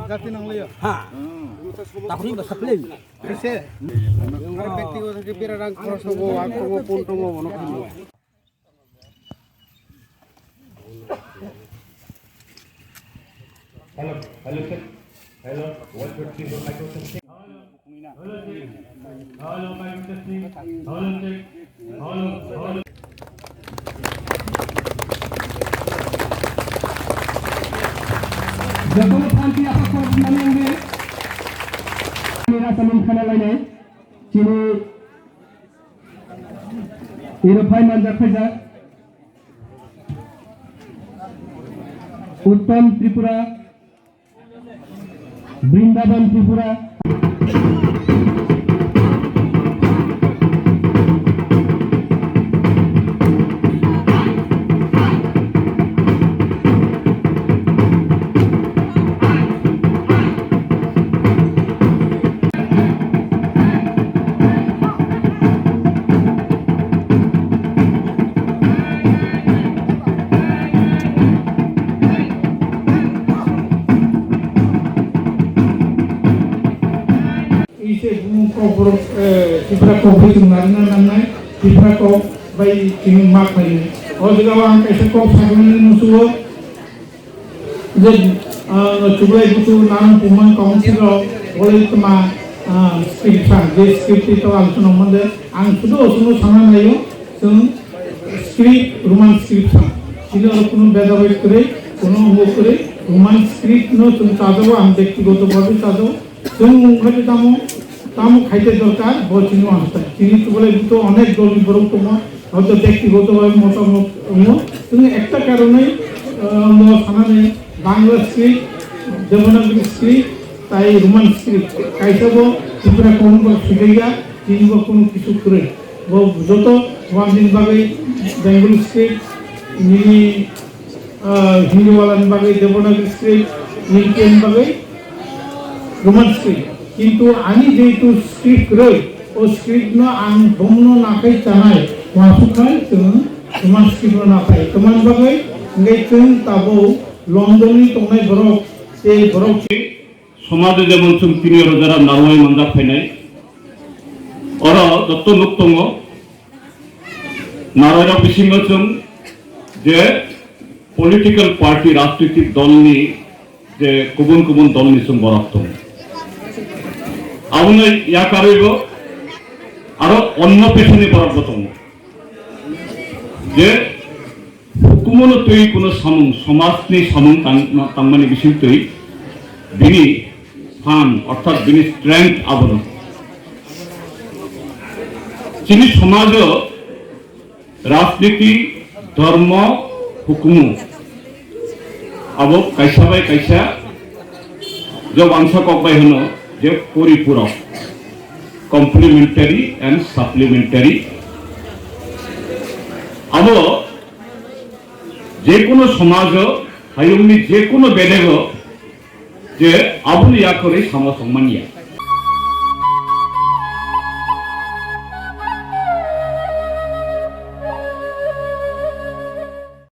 জাতি নাংলায় হ্যাঁ তারপরে সাপ্লাই এসে আমার ব্যক্তিগত থেকে বিরাট খরচ হবো আর করবো পন্টবো মনে করবো Hello, hello, sir. Hello, what would you like to say? Hello, my testing. Hello, check. Hello. जब फांसी आपको कोर्ट मानेंगे मेरा समीन खाना लाने चीनी इरफाई मंजर फैजा उत्तम Tripura Vrindavan Tripura Kita kau beri tunarnya namanya kita kau bayi kini mak bayi. Orang juga orang kaya kau sahaja musuh. Jadi cuba itu nama puman kaunsil boleh cuma skripsan. Jadi skrip itu langsung nama ang sudah sama nayo. Skrip roman skripsan. Jadi orang kuno beda baik kere, kuno buat kere roman skrip no cuma cadow ang dekti goto baru cadow. Cuma kita tamu তামো খাইতে দরকার বচিনো আসতে চিনি তো বলে তো অনেক জলদি বরং তোমার হয়তো ব্যক্তিগতভাবে মতামত তুমি একটা কারণে সামনে বাংলা স্ক্রিপ্ট দেবনাগরী স্ক্রিপ্ট তাই রোমান স্ক্রিপ্ট খাইতেব ত্রিপুরা কোন শিখাইয়া কিংবা কোনো কিছু করে যত ওয়ান ভাবে বেঙ্গলি স্ক্রিপ্ট মিনি হিন্দিওয়ালান ভাবে দেবনাগরী স্ক্রিপ্ট ইন্ডিয়ান ভাবে রোমান স্ক্রিপ্ট কিন্তু আমি যেহেতু স্ক্রিপ্ট রই ও স্ক্রিপ্ট না আমি ভ্রমণ না খাই চানাই মাসুখাই তোমার স্ক্রিপ্ট না খাই তোমার বাকি ngay তাবো লন্ডনে তোমায় বরফ এই বরফ সমাজে যেমন তিনি যারা নারওয়াই মানজা ফাইনাই ওরা দত্ত মুক্তঙ্গ নারওয়াইরা বিসিংগচম যে পলিটিক্যাল পার্টি রাজনৈতিক দলনি যে গুবুন গুবুন দলনি সম বরাক্তম আউনে ইয়া কারইব আরো অন্য পেছনে বরাবতম যে হুকুমনো তৈ কোন সামুং সমাজনি সামুং তাংমানি বিসিং তৈ বিনি ফান অর্থাৎ বিনি স্ট্রেংথ আবরণ চিনি সমাজ রাজনীতি ধর্ম হুকুমু আবো কাইসা বাই কাইসা জব আংসা ককবাই হনো যে পরিপূরক কমপ্লিমেন্টারি এন্ড সাপ্লিমেন্টারি আবো যে কোনো সমাজ হাইমনি যে কোনো বেলেগ যে আবুল ইয়া করে সামা সম্মানিয়া